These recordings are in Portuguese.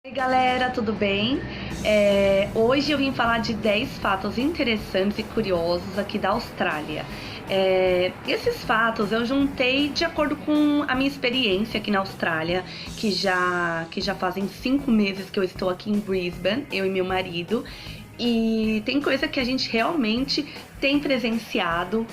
Oi galera, tudo bem? Hoje eu vim falar de 10 fatos interessantes e curiosos aqui da Austrália. Esses fatos eu juntei de acordo com a minha experiência aqui na Austrália, que já fazem 5 meses que eu estou aqui em Brisbane, eu e meu marido. E tem coisa que a gente realmente tem presenciado,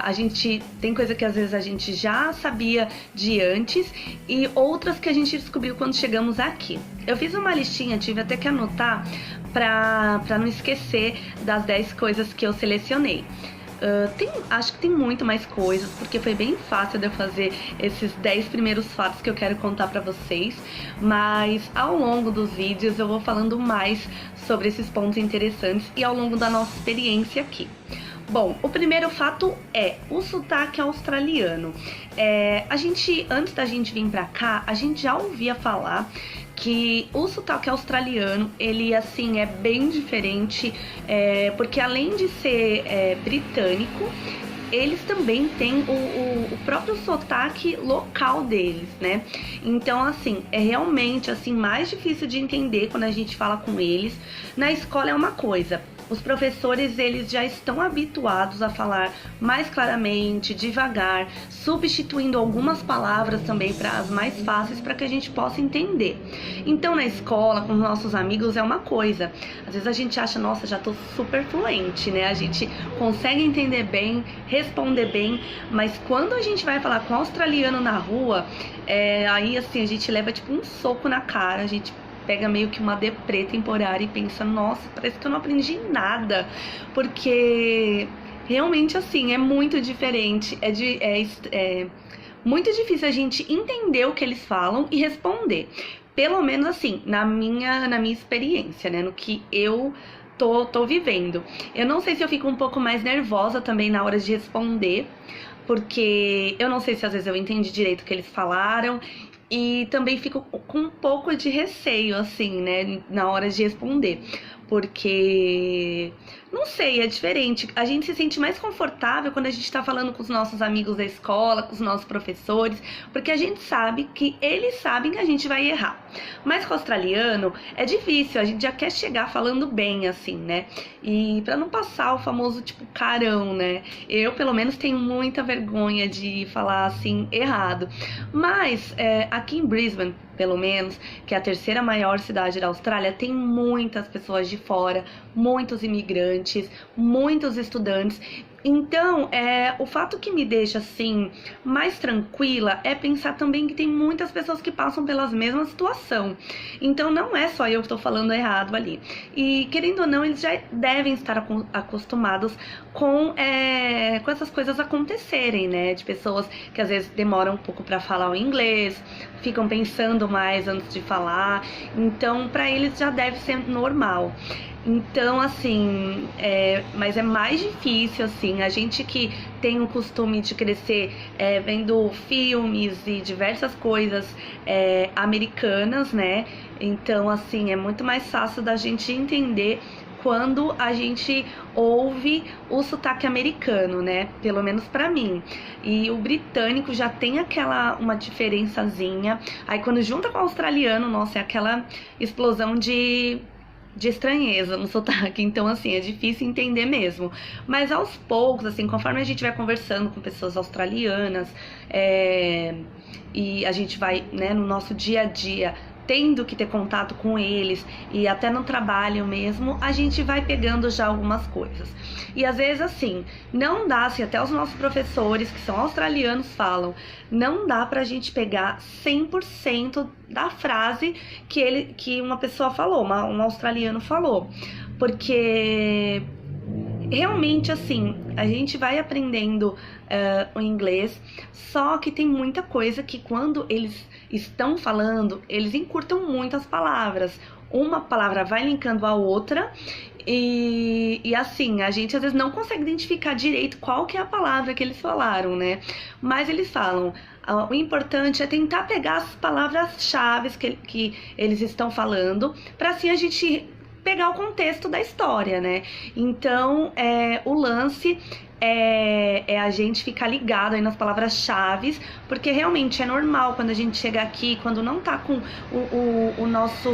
a gente tem coisa que às vezes a gente já sabia de antes e outras que a gente descobriu quando chegamos aqui. Eu fiz uma listinha, tive até que anotar para não esquecer das 10 coisas que eu selecionei. Acho que tem muito mais coisas, porque foi bem fácil de eu fazer esses 10 primeiros fatos que eu quero contar pra vocês, mas ao longo dos vídeos eu vou falando mais sobre esses pontos interessantes e ao longo da nossa experiência aqui. Bom, o primeiro fato é o sotaque australiano. Antes da gente vir pra cá, a gente já ouvia falar que o sotaque australiano, ele assim, é bem diferente, porque além de ser britânico, eles também têm o próprio sotaque local deles, né? Então, assim, é realmente assim mais difícil de entender quando a gente fala com eles. Na escola é uma coisa, os professores eles já estão habituados a falar mais claramente, devagar, substituindo algumas palavras também para as mais fáceis para que a gente possa entender. Então na escola, com os nossos amigos é uma coisa. Às vezes a gente acha, nossa, já tô super fluente, né? A gente consegue entender bem, responder bem, mas quando a gente vai falar com um australiano na rua, aí assim a gente leva tipo um soco na cara, a gente pega meio que uma deprê temporária e pensa, nossa, parece que eu não aprendi nada, porque realmente assim, é muito diferente, é muito difícil a gente entender o que eles falam e responder, pelo menos assim, na minha experiência, né, no que eu tô vivendo. Eu não sei se eu fico um pouco mais nervosa também na hora de responder, porque eu não sei se às vezes eu entendi direito o que eles falaram. E também fico com um pouco de receio, assim, né, na hora de responder. Porque, não sei, é diferente. A gente se sente mais confortável quando a gente tá falando com os nossos amigos da escola, com os nossos professores, porque a gente sabe que eles sabem que a gente vai errar. Mas com o australiano é difícil, a gente já quer chegar falando bem, assim, né? E pra não passar o famoso, tipo, carão, né? Eu, pelo menos, tenho muita vergonha de falar, assim, errado. Mas, aqui em Brisbane, pelo menos, que é a terceira maior cidade da Austrália, tem muitas pessoas de fora, muitos imigrantes, muitos estudantes. Então, o fato que me deixa, assim, mais tranquila é pensar também que tem muitas pessoas que passam pelas mesmas situação. Então, não é só eu que estou falando errado ali. E, querendo ou não, eles já devem estar acostumados com essas coisas acontecerem, né? De pessoas que, às vezes, demoram um pouco para falar o inglês, ficam pensando mais antes de falar. Então, para eles já deve ser normal. Então, assim, mas é mais difícil, assim, a gente que tem o costume de crescer vendo filmes e diversas coisas americanas, né? Então, assim, é muito mais fácil da gente entender quando a gente ouve o sotaque americano, né? Pelo menos pra mim. E o britânico já tem uma diferençazinha. Aí quando junta com o australiano, nossa, é aquela explosão de estranheza no sotaque, então assim, é difícil entender mesmo. Mas aos poucos, assim, conforme a gente vai conversando com pessoas australianas, e a gente vai, né, no nosso dia a dia, tendo que ter contato com eles e até no trabalho mesmo, a gente vai pegando já algumas coisas. E às vezes assim, não dá, assim, até os nossos professores que são australianos falam, não dá pra gente pegar 100% da frase que uma pessoa falou, um australiano falou, porque realmente, assim, a gente vai aprendendo o inglês, só que tem muita coisa que quando eles estão falando, eles encurtam muito as palavras. Uma palavra vai linkando a outra e assim, a gente às vezes não consegue identificar direito qual que é a palavra que eles falaram, né? Mas eles falam, o importante é tentar pegar as palavras-chave que eles estão falando, para assim a gente pegar o contexto da história, né? Então, o lance é a gente ficar ligado aí nas palavras-chave, porque realmente é normal quando a gente chega aqui, quando não tá com o nosso...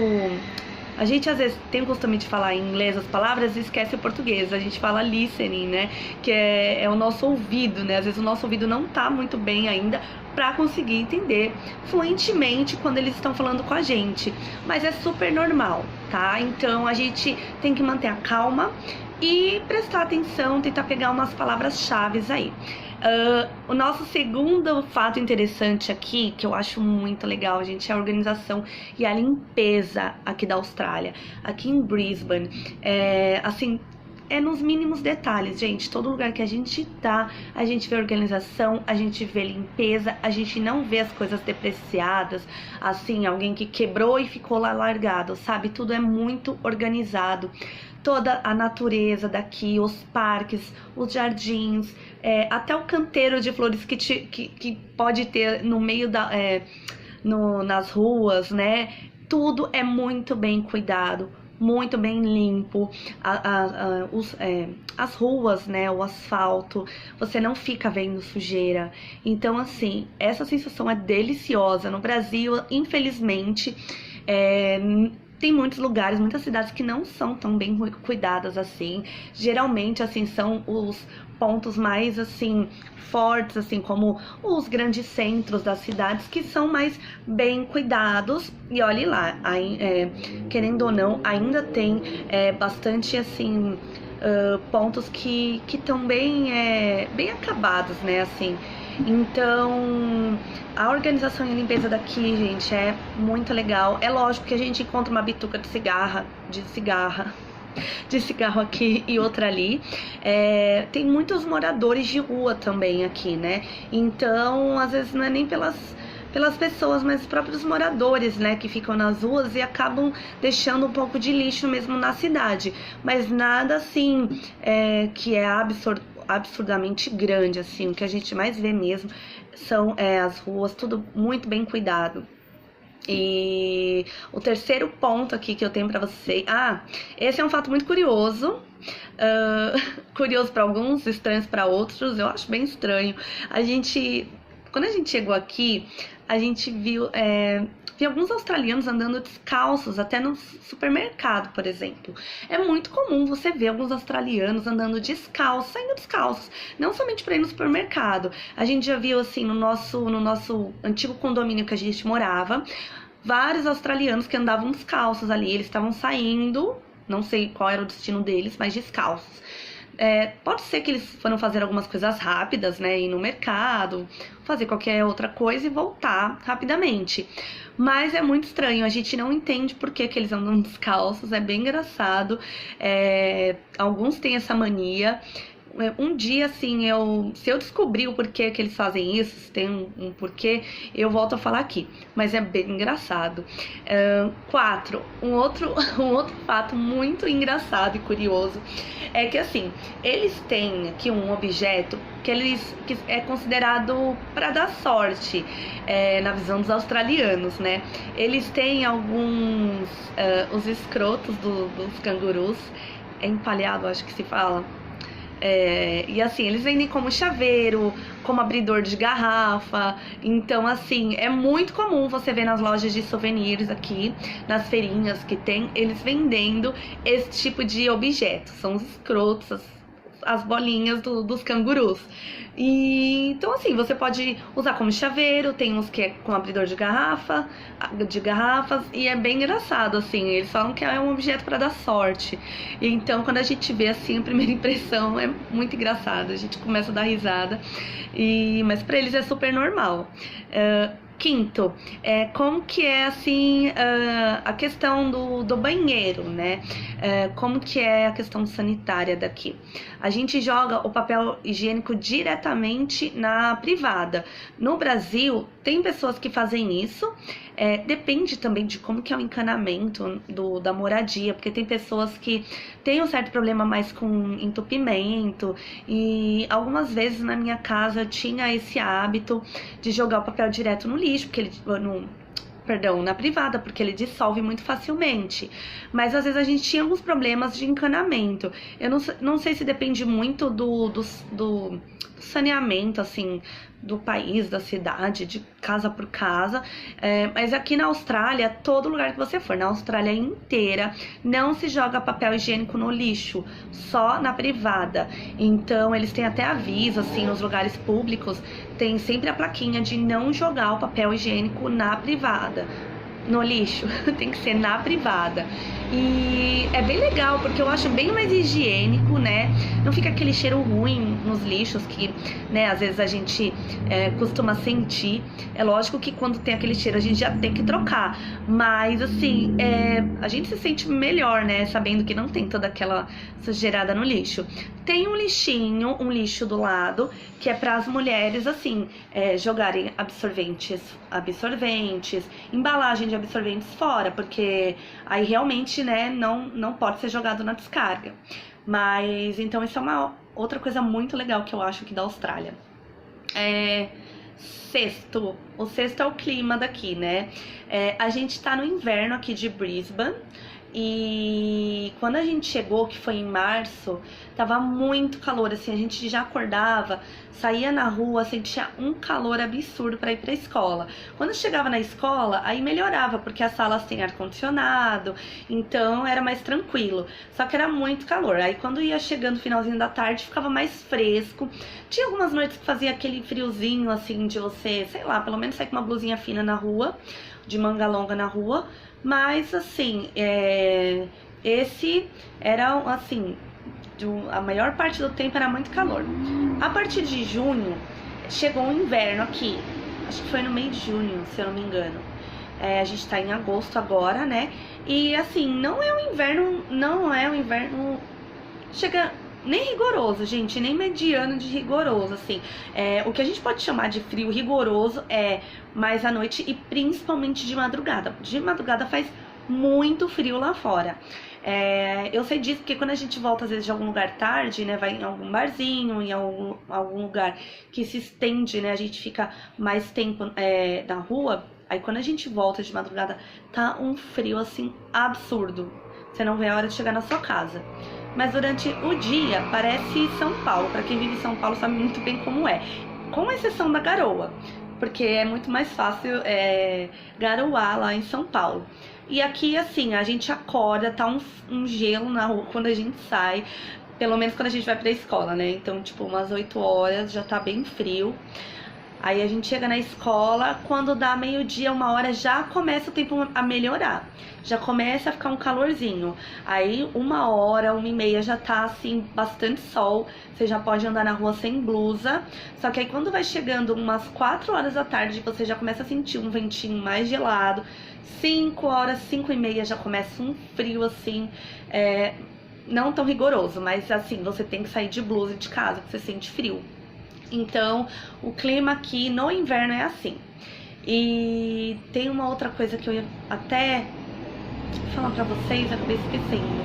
A gente às vezes tem o costume de falar em inglês as palavras e esquece o português. A gente fala listening, né? Que é o nosso ouvido, né? Às vezes o nosso ouvido não tá muito bem ainda para conseguir entender fluentemente quando eles estão falando com a gente. Mas é super normal, tá? Então a gente tem que manter a calma e prestar atenção, tentar pegar umas palavras-chave aí. O nosso segundo fato interessante aqui, que eu acho muito legal, gente, é a organização e a limpeza aqui da Austrália. Aqui em Brisbane, assim, é nos mínimos detalhes, gente. Todo lugar que a gente tá, a gente vê organização, a gente vê limpeza, a gente não vê as coisas depreciadas, assim, alguém que quebrou e ficou lá largado, sabe? Tudo é muito organizado. Toda a natureza daqui, os parques, os jardins, até o canteiro de flores que pode ter no meio nas ruas, né? Tudo é muito bem cuidado, muito bem limpo. As ruas, né? O asfalto, você não fica vendo sujeira. Então, assim, essa sensação é deliciosa. No Brasil, infelizmente, tem muitos lugares, muitas cidades que não são tão bem cuidadas assim. Geralmente, assim, são os pontos mais, assim, fortes, assim, como os grandes centros das cidades, que são mais bem cuidados. E olhe lá, querendo ou não, ainda tem bastante, assim, pontos que estão bem acabados, né, assim. Então, a organização e a limpeza daqui, gente, é muito legal. É lógico que a gente encontra uma bituca de cigarro aqui e outra ali. Tem muitos moradores de rua também aqui, né? Então, às vezes não é nem pelas pessoas, mas os próprios moradores, né, que ficam nas ruas e acabam deixando um pouco de lixo mesmo na cidade. Mas nada assim que é absurdamente grande, assim. O que a gente mais vê mesmo são as ruas, tudo muito bem cuidado. E o terceiro ponto aqui que eu tenho pra vocês... esse é um fato muito curioso. Curioso pra alguns, estranhos pra outros. Eu acho bem estranho. Quando a gente chegou aqui, a gente viu alguns australianos andando descalços, até no supermercado, por exemplo. É muito comum você ver alguns australianos andando descalços, saindo descalços, não somente para ir no supermercado. A gente já viu, assim, no nosso antigo condomínio que a gente morava, vários australianos que andavam descalços ali. Eles estavam saindo, não sei qual era o destino deles, mas descalços. Pode ser que eles foram fazer algumas coisas rápidas, né? Ir no mercado, fazer qualquer outra coisa e voltar rapidamente. Mas é muito estranho, a gente não entende por que eles andam descalços, é bem engraçado. Alguns têm essa mania. Um dia, assim, se eu descobrir o porquê que eles fazem isso, se tem um porquê, eu volto a falar aqui. Mas é bem engraçado. 4. Um outro fato muito engraçado e curioso é que, assim, eles têm aqui um objeto que é considerado para dar sorte, na visão dos australianos, né? Eles têm alguns... os escrotos dos cangurus, empalhado, acho que se fala. E assim, eles vendem como chaveiro, como abridor de garrafa. Então, assim, é muito comum você ver nas lojas de souvenirs aqui, nas feirinhas que tem, eles vendendo esse tipo de objeto. São os escrotos, as bolinhas dos cangurus. E então, assim, você pode usar como chaveiro. Tem uns que é com abridor de garrafas, e é bem engraçado, assim. Eles falam que é um objeto para dar sorte. E então, quando a gente vê assim, a primeira impressão é muito engraçado. A gente começa a dar risada, mas para eles é super normal. Quinto, como que é, assim, a questão do banheiro, né? Como que é a questão sanitária daqui? A gente joga o papel higiênico diretamente na privada. No Brasil, tem pessoas que fazem isso. Depende também de como que é o encanamento da moradia, porque tem pessoas que têm um certo problema mais com entupimento, e algumas vezes na minha casa eu tinha esse hábito de jogar o papel direto no lixo, porque perdão, na privada, porque ele dissolve muito facilmente. Mas às vezes a gente tinha alguns problemas de encanamento. Eu não sei se depende muito do saneamento, assim, do país, da cidade, de casa por casa. Mas aqui na Austrália, todo lugar que você for, na Austrália inteira, não se joga papel higiênico no lixo, só na privada. Então, eles têm até aviso, assim, nos lugares públicos, tem sempre a plaquinha de não jogar o papel higiênico na privada, no lixo, tem que ser na privada. E é bem legal, porque eu acho bem mais higiênico, né? Não fica aquele cheiro ruim nos lixos que, né, às vezes a gente costuma sentir. É lógico que quando tem aquele cheiro a gente já tem que trocar, mas assim, a gente se sente melhor, né, sabendo que não tem toda aquela sujeirada no lixo. Tem um lixinho, um lixo do lado, que é para as mulheres, assim, jogarem absorventes, embalagem de absorventes fora, porque aí realmente, né, não pode ser jogado na descarga. Mas, então, isso é uma outra coisa muito legal que eu acho aqui da Austrália. O sexto é o clima daqui, né? A gente tá no inverno aqui de Brisbane. E quando a gente chegou, que foi em março, tava muito calor, assim, a gente já acordava, saía na rua, sentia um calor absurdo para ir pra escola. Quando chegava na escola, aí melhorava, porque as salas têm ar-condicionado, então era mais tranquilo. Só que era muito calor. Aí quando ia chegando no finalzinho da tarde, ficava mais fresco. Tinha algumas noites que fazia aquele friozinho, assim, de você, sei lá, pelo menos sair com uma blusinha fina na rua, de manga longa na rua. Mas, assim, esse era, assim, a maior parte do tempo era muito calor. A partir de junho, chegou o inverno aqui. Acho que foi no meio de junho, se eu não me engano. A gente tá em agosto agora, né? E, assim, não é um inverno... Chega... Nem rigoroso, gente, nem mediano de rigoroso, assim. O que a gente pode chamar de frio rigoroso é mais à noite e principalmente de madrugada. De madrugada faz muito frio lá fora. Eu sei disso porque quando a gente volta às vezes de algum lugar tarde, né, vai em algum barzinho, em algum lugar que se estende, né, a gente fica mais tempo na rua. Aí quando a gente volta de madrugada, tá um frio, assim, absurdo. Você não vê a hora de chegar na sua casa. Mas durante o dia parece São Paulo. Para quem vive em São Paulo sabe muito bem como é. Com exceção da garoa, porque é muito mais fácil garoar lá em São Paulo. E aqui, assim, a gente acorda, tá um gelo na rua quando a gente sai. Pelo menos quando a gente vai pra escola, né? Então, tipo, umas 8 horas já tá bem frio. Aí a gente chega na escola, quando dá meio-dia, 1 hora, já começa o tempo a melhorar. Já começa a ficar um calorzinho. Aí 1 hora, 1h30 já tá assim, bastante sol. Você já pode andar na rua sem blusa. Só que aí quando vai chegando umas 4 horas da tarde, você já começa a sentir um ventinho mais gelado. 5 horas, 5h30 já começa um frio assim, não tão rigoroso, mas assim, você tem que sair de blusa de casa, porque você sente frio. Então, o clima aqui no inverno é assim. E tem uma outra coisa que eu ia até falar pra vocês, acabei esquecendo.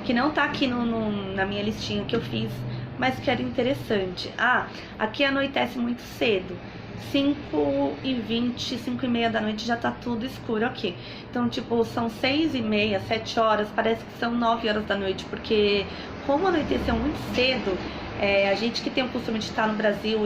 Que não tá aqui na minha listinha que eu fiz, mas que era interessante. Aqui anoitece muito cedo. 5h20, 5h30 da noite já tá tudo escuro aqui. Então, tipo, são 6h30, 7 horas, parece que são 9 horas da noite, porque como anoiteceu muito cedo, a gente que tem o costume de estar no Brasil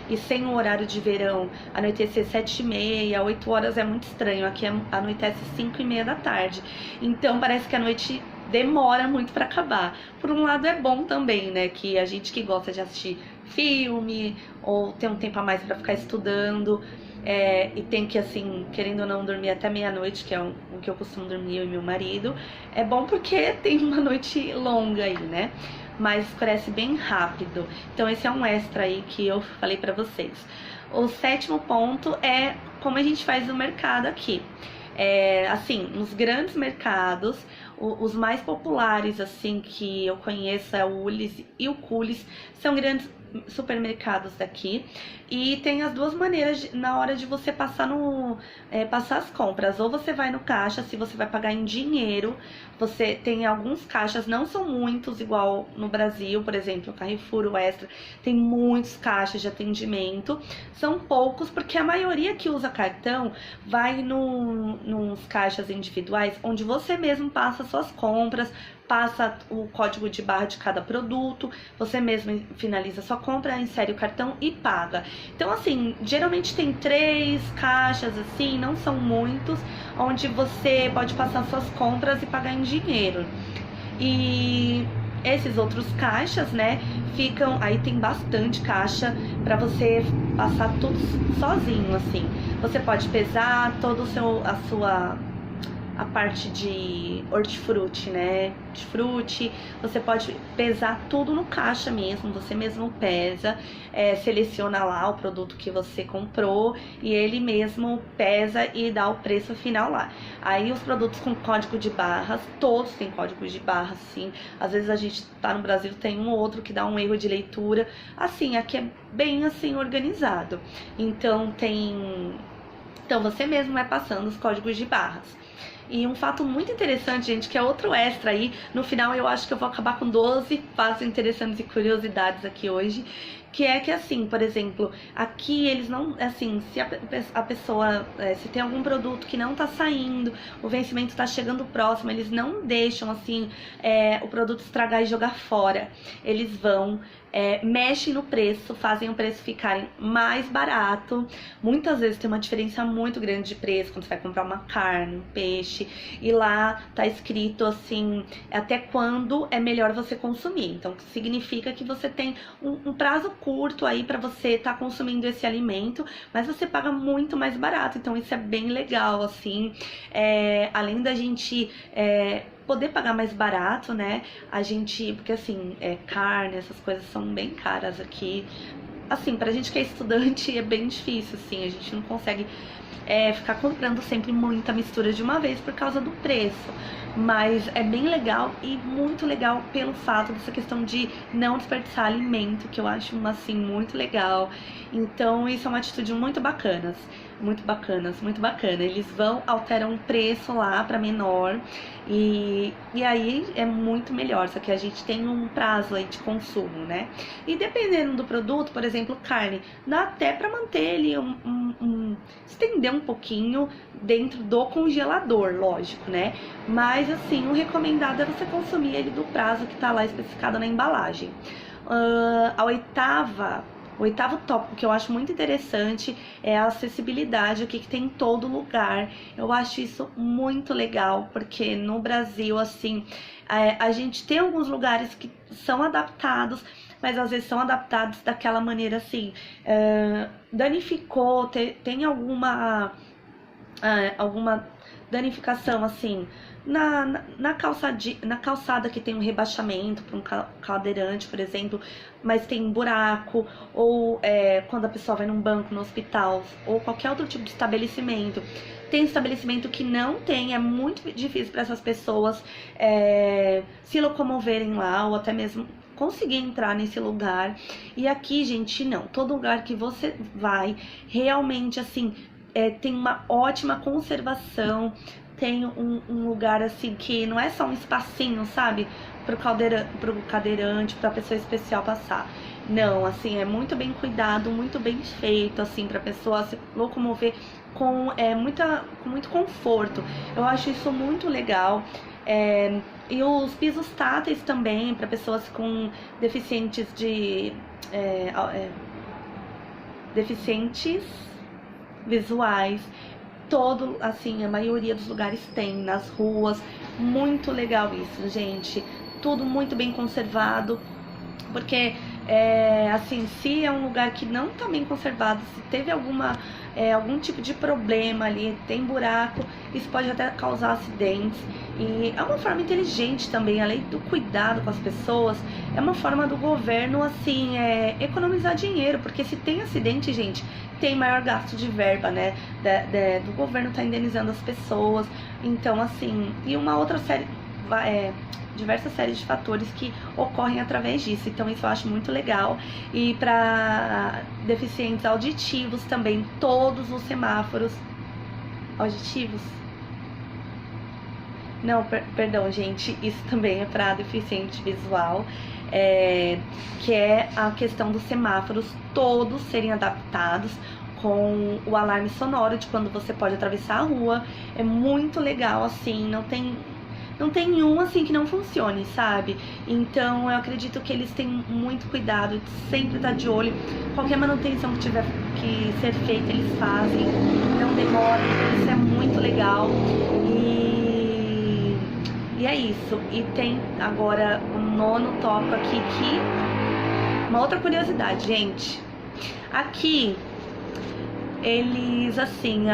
e sem o horário de verão, anoitecer 7h30, 8 horas é muito estranho. Aqui anoitece 5h30 da tarde. Então parece que a noite demora muito pra acabar. Por um lado é bom também, né? Que a gente que gosta de assistir filme ou ter um tempo a mais pra ficar estudando, e tem que, assim, querendo ou não, dormir até meia-noite, que é o que eu costumo dormir, eu e meu marido. É bom porque tem uma noite longa aí, né? Mas escurece bem rápido. Então esse é um extra aí que eu falei pra vocês. O 7º ponto é como a gente faz no mercado aqui. Assim, nos grandes mercados, os mais populares, assim, que eu conheço é o Woolies e o Coles. São grandes supermercados daqui. E tem as duas maneiras na hora de você passar passar as compras. Ou você vai no caixa, se você vai pagar em dinheiro. Você tem alguns caixas, não são muitos, igual no Brasil, por exemplo, o Carrefour, o Extra, tem muitos caixas de atendimento. São poucos, porque a maioria que usa cartão vai nos caixas individuais, onde você mesmo passa suas compras, passa o código de barra de cada produto, você mesmo finaliza sua compra, insere o cartão e paga. Então, assim, geralmente tem 3 caixas, assim, não são muitos, onde você pode passar suas compras e pagar em dinheiro. E esses outros caixas, né, ficam, aí tem bastante caixa para você passar tudo sozinho, assim. Você pode pesar todo a parte de hortifruti, né? De frute, você pode pesar tudo no caixa mesmo, você mesmo pesa, seleciona lá o produto que você comprou e ele mesmo pesa e dá o preço final lá. Aí os produtos com código de barras, todos têm código de barras, sim. Às vezes a gente tá no Brasil, tem um ou outro que dá um erro de leitura. Assim, aqui é bem assim organizado. Então você mesmo vai passando os códigos de barras. E um fato muito interessante, gente, que é outro extra aí. No final eu acho que eu vou acabar com 12 fatos interessantes e curiosidades aqui hoje. Que é que, assim, por exemplo, aqui eles não, assim, se a pessoa, se tem algum produto que não tá saindo, o vencimento tá chegando próximo, eles não deixam, assim, o produto estragar e jogar fora. Eles vão, mexem no preço, fazem o preço ficarem mais barato. Muitas vezes tem uma diferença muito grande de preço quando você vai comprar uma carne, um peixe, e lá tá escrito, assim, até quando é melhor você consumir. Então, significa que você tem um prazo curto aí para você estar consumindo esse alimento, mas você paga muito mais barato, então isso é bem legal, assim. Além da gente poder pagar mais barato, né, porque assim, carne, essas coisas são bem caras aqui, assim, pra gente que é estudante é bem difícil, assim, a gente não consegue ficar comprando sempre muita mistura de uma vez por causa do preço. Mas é bem legal e muito legal pelo fato dessa questão de não desperdiçar alimento, que eu acho, assim, muito legal. Então, isso é uma atitude muito bacana. Eles alteram o preço lá para menor e aí é muito melhor, só que a gente tem um prazo aí de consumo, né? E dependendo do produto, por exemplo, carne, dá até para manter ele estender um pouquinho dentro do congelador, lógico, né? Mas assim, o recomendado é você consumir ele do prazo que tá lá especificado na embalagem. O oitavo tópico que eu acho muito interessante é a acessibilidade, o que tem em todo lugar. Eu acho isso muito legal, porque no Brasil, assim, a gente tem alguns lugares que são adaptados, mas às vezes são adaptados daquela maneira assim, danificou, tem alguma danificação, assim, na calçada que tem um rebaixamento para um cadeirante, por exemplo, mas tem buraco, ou quando a pessoa vai num banco, no hospital, ou qualquer outro tipo de estabelecimento. Tem estabelecimento que não tem, é muito difícil para essas pessoas se locomoverem lá, ou até mesmo conseguir entrar nesse lugar. E aqui, gente, não. Todo lugar que você vai, realmente, assim, tem uma ótima conservação, tem um lugar assim que não é só um espacinho, sabe, pro cadeirante, pra pessoa especial passar. Não, assim, é muito bem cuidado, muito bem feito, assim, pra pessoa se locomover com muito conforto. Eu acho isso muito legal. E os pisos táteis também, para pessoas com deficientes visuais. Assim, a maioria dos lugares tem, nas ruas. Muito legal isso, gente. Tudo muito bem conservado, porque assim, se é um lugar que não tá bem conservado, se teve algum tipo de problema ali, tem buraco, isso pode até causar acidentes. E é uma forma inteligente também, além do cuidado com as pessoas, é uma forma do governo, assim, economizar dinheiro, porque se tem acidente, gente, tem maior gasto de verba, né, do governo tá indenizando as pessoas. Então, assim, e uma outra série, diversas séries de fatores que ocorrem através disso. Então isso eu acho muito legal. E para deficientes auditivos também, todos os semáforos auditivos. Não, perdão, gente, isso também é para deficiente visual, que é a questão dos semáforos todos serem adaptados com o alarme sonoro de quando você pode atravessar a rua. É muito legal, assim, não tem um assim que não funcione, sabe? Então eu acredito que eles têm muito cuidado, sempre tá de olho. Qualquer manutenção que tiver que ser feita, eles fazem, não demora, então isso é muito legal. E é isso. E tem agora o 9º tópico aqui, que uma outra curiosidade, gente. Aqui eles, assim,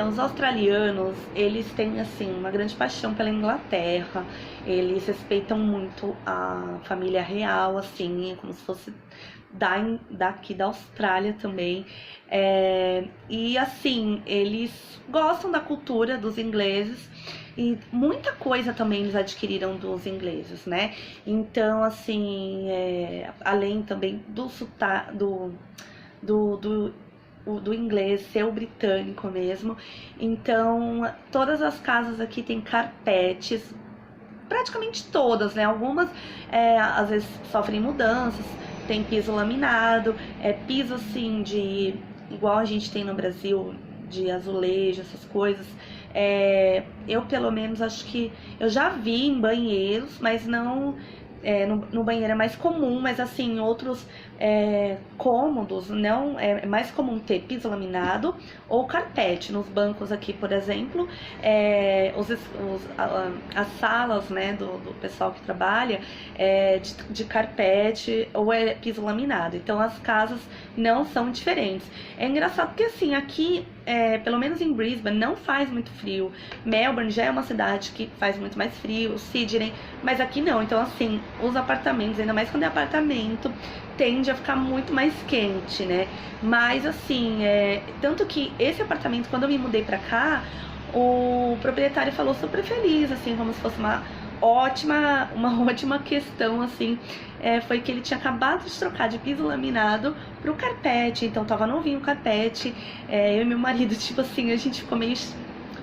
os australianos, eles têm, assim, uma grande paixão pela Inglaterra. Eles respeitam muito a família real, assim, como se fosse daqui da Austrália também. E, assim, eles gostam da cultura dos ingleses. E muita coisa também eles adquiriram dos ingleses, né? Então, assim, além também do sotaque, do inglês ser o britânico mesmo. Então, todas as casas aqui tem carpetes, praticamente todas, né? Algumas às vezes sofrem mudanças, tem piso laminado, piso assim igual a gente tem no Brasil, de azulejo, essas coisas. Eu pelo menos acho que eu já vi em banheiros, mas não no banheiro é mais comum, mas assim, em outros cômodos não é mais comum ter piso laminado ou carpete. Nos bancos aqui, por exemplo, as salas, né, do pessoal que trabalha de carpete ou piso laminado. Então as casas não são diferentes. É engraçado porque assim, aqui pelo menos em Brisbane não faz muito frio. Melbourne já é uma cidade que faz muito mais frio, Sydney, mas aqui não. Então assim, os apartamentos, ainda mais quando é apartamento, tende a ficar muito mais quente, né? Mas assim, tanto que esse apartamento, quando eu me mudei pra cá, o proprietário falou super feliz, assim, como se fosse uma ótima questão, assim, foi que ele tinha acabado de trocar de piso laminado pro carpete, então tava novinho o carpete. Eu e meu marido, tipo assim, a gente ficou meio,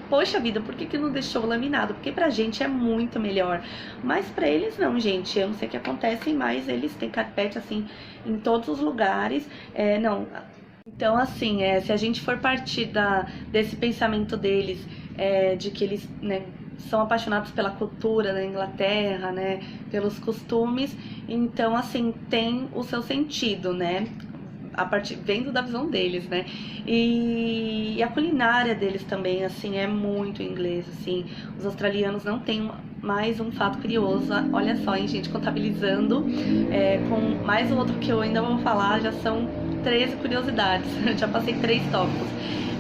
poxa vida, por que não deixou laminado? Porque pra gente é muito melhor, mas pra eles não, gente, eu não sei o que acontece, mas eles têm carpete, assim, em todos os lugares, não. Então, assim, se a gente for partir desse pensamento deles, de que eles, né, são apaixonados pela cultura da Inglaterra, né, pelos costumes, então, assim, tem o seu sentido, né, vendo da visão deles, né, e a culinária deles também, assim, é muito inglês, assim, os australianos não têm. Mais um fato curioso, olha só, hein, gente, contabilizando, com mais um outro que eu ainda vou falar, já são 13 curiosidades, eu já passei 3 tópicos.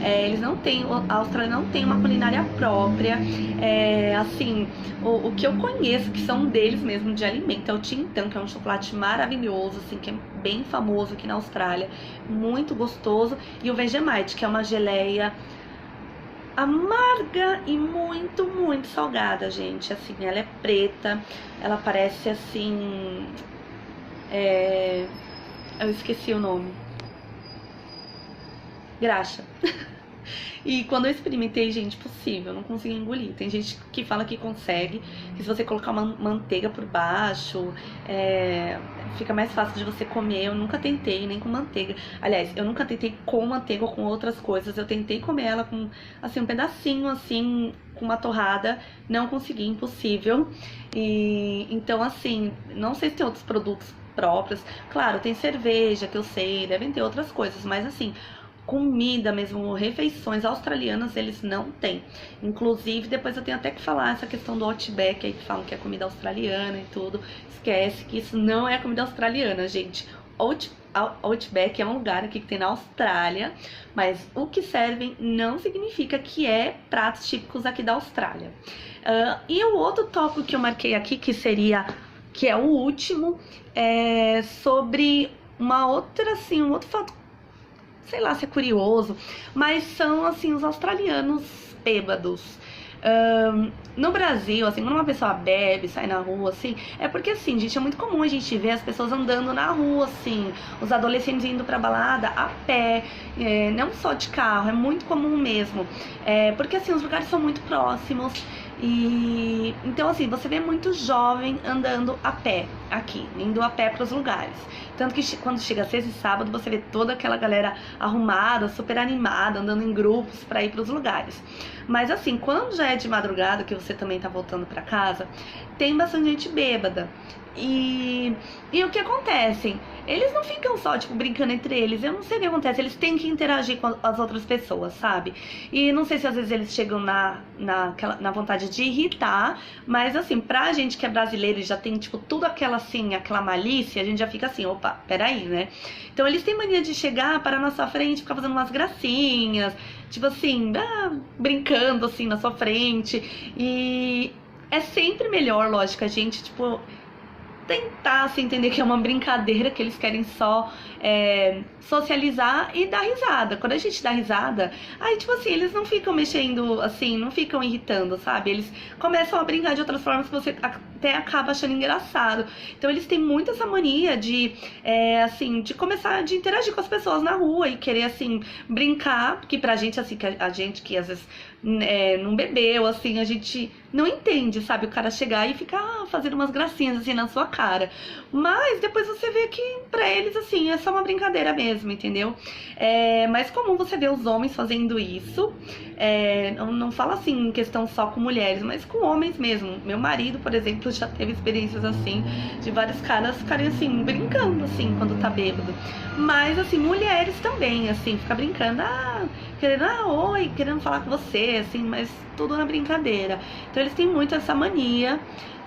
Eles não têm, a Austrália não tem uma culinária própria, assim, o que eu conheço, que são deles mesmo, de alimento, é o Tim Tam, que é um chocolate maravilhoso, assim, que é bem famoso aqui na Austrália, muito gostoso, e o Vegemite, que é uma geleia amarga e muito, muito salgada, gente. Assim, ela é preta, ela parece assim, eu esqueci o nome, graxa. E quando eu experimentei, gente, possível, eu não consegui engolir. Tem gente que fala que consegue, que se você colocar uma manteiga por baixo, fica mais fácil de você comer. Eu nunca tentei, nem com manteiga. Aliás, eu nunca tentei com manteiga ou com outras coisas. Eu tentei comer ela com, assim, um pedacinho, assim, com uma torrada. Não consegui, impossível. E então, assim, não sei se tem outros produtos próprios. Claro, tem cerveja, que eu sei, devem ter outras coisas, mas assim, comida mesmo, refeições australianas, eles não têm. Inclusive, depois eu tenho até que falar essa questão do Outback aí, que falam que é comida australiana e tudo. Esquece que isso não é comida australiana, gente. Outback é um lugar aqui que tem na Austrália, mas o que servem não significa que é pratos típicos aqui da Austrália. E o outro tópico que eu marquei aqui, que é o último, é sobre um outro fato, sei lá se é curioso, mas são assim os australianos bêbados. No Brasil, assim, quando uma pessoa bebe, sai na rua, assim, é porque, assim, gente, é muito comum a gente ver as pessoas andando na rua, assim, os adolescentes indo pra balada a pé, não só de carro, é muito comum mesmo, porque, assim, os lugares são muito próximos. E então, assim, você vê muito jovem andando a pé aqui, indo a pé para os lugares. Tanto que quando chega sexta e sábado, você vê toda aquela galera arrumada, super animada, andando em grupos para ir para os lugares. Mas assim, quando já é de madrugada, que você também tá voltando para casa, tem bastante gente bêbada. E o que acontece? Eles não ficam só, tipo, brincando entre eles. Eu não sei o que acontece. Eles têm que interagir com as outras pessoas, sabe? E não sei se às vezes eles chegam na vontade de irritar. Mas, assim, pra gente que é brasileiro e já tem, tipo, tudo aquela, assim, aquela malícia, a gente já fica assim, opa, peraí, né? Então, eles têm mania de chegar para a nossa frente, ficar fazendo umas gracinhas. Tipo assim, brincando, assim, na sua frente. E é sempre melhor, lógico, a gente, tipo, tentar se entender que é uma brincadeira, que eles querem só socializar e dar risada. Quando a gente dá risada, aí tipo assim, eles não ficam mexendo assim, não ficam irritando, sabe? Eles começam a brincar de outras formas que você até acaba achando engraçado. Então eles têm muito essa mania de assim, de começar de interagir com as pessoas na rua e querer assim brincar, que pra gente assim, que a gente que às vezes não bebeu, assim, a gente não entende, sabe? O cara chegar e ficar fazendo umas gracinhas assim na sua cara. Mas depois você vê que pra eles, assim, é só uma brincadeira mesmo, entendeu? É mais comum você ver os homens fazendo isso. Não fala assim em questão só com mulheres, mas com homens mesmo. Meu marido, por exemplo, já teve experiências assim, de vários caras ficarem assim, brincando assim, quando tá bêbado. Mas assim, mulheres também, assim, fica brincando, querendo, oi, querendo falar com você, assim, mas tudo na brincadeira. Então eles têm muito essa mania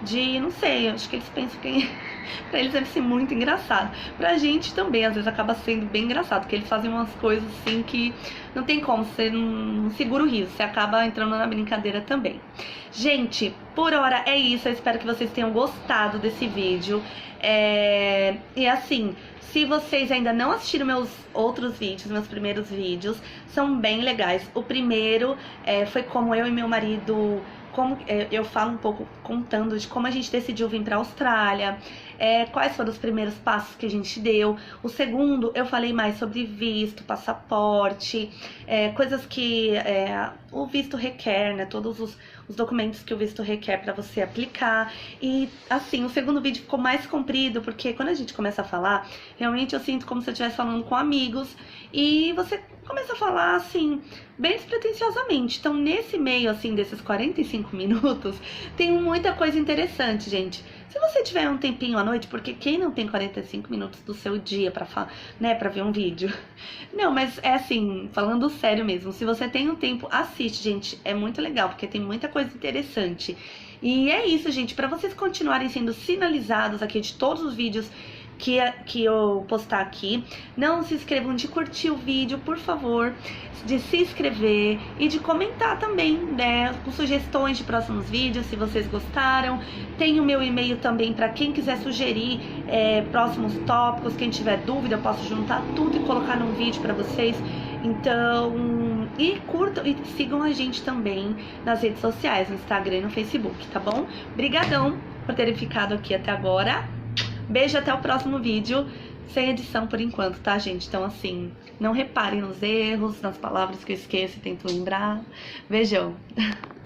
de, não sei, acho que eles pensam que pra eles deve ser muito engraçado. Pra gente também, às vezes acaba sendo bem engraçado, porque eles fazem umas coisas assim que não tem como, você não segura o riso, você acaba entrando na brincadeira também. Gente, por hora é isso, eu espero que vocês tenham gostado desse vídeo. E assim, se vocês ainda não assistiram meus outros vídeos, meus primeiros vídeos, são bem legais. O primeiro foi como eu e meu marido, eu falo um pouco contando de como a gente decidiu vir para a Austrália, quais foram os primeiros passos que a gente deu. O segundo, eu falei mais sobre visto, passaporte, coisas que o visto requer, né? Todos os documentos que o visto requer para você aplicar. E assim, o segundo vídeo ficou mais comprido, porque quando a gente começa a falar, realmente eu sinto como se eu estivesse falando com amigos e você começa a falar assim, bem despretensiosamente. Então, nesse meio, assim, desses 45 minutos, tem muita coisa interessante, gente. Se você tiver um tempinho à noite, porque quem não tem 45 minutos do seu dia pra ver um vídeo? Não, mas é assim, falando sério mesmo, se você tem um tempo, assiste, gente. É muito legal, porque tem muita coisa interessante. E é isso, gente. Pra vocês continuarem sendo sinalizados aqui de todos os vídeos que eu postar aqui, não se esqueçam de curtir o vídeo, por favor, de se inscrever e de comentar também, né, com sugestões de próximos vídeos, se vocês gostaram. Tem o meu e-mail também para quem quiser sugerir próximos tópicos, quem tiver dúvida, eu posso juntar tudo e colocar num vídeo para vocês. Então, e curtam e sigam a gente também nas redes sociais, no Instagram e no Facebook, tá bom? Brigadão por terem ficado aqui até agora. Beijo, até o próximo vídeo, sem edição por enquanto, tá, gente? Então, assim, não reparem nos erros, nas palavras que eu esqueço e tento lembrar. Beijão!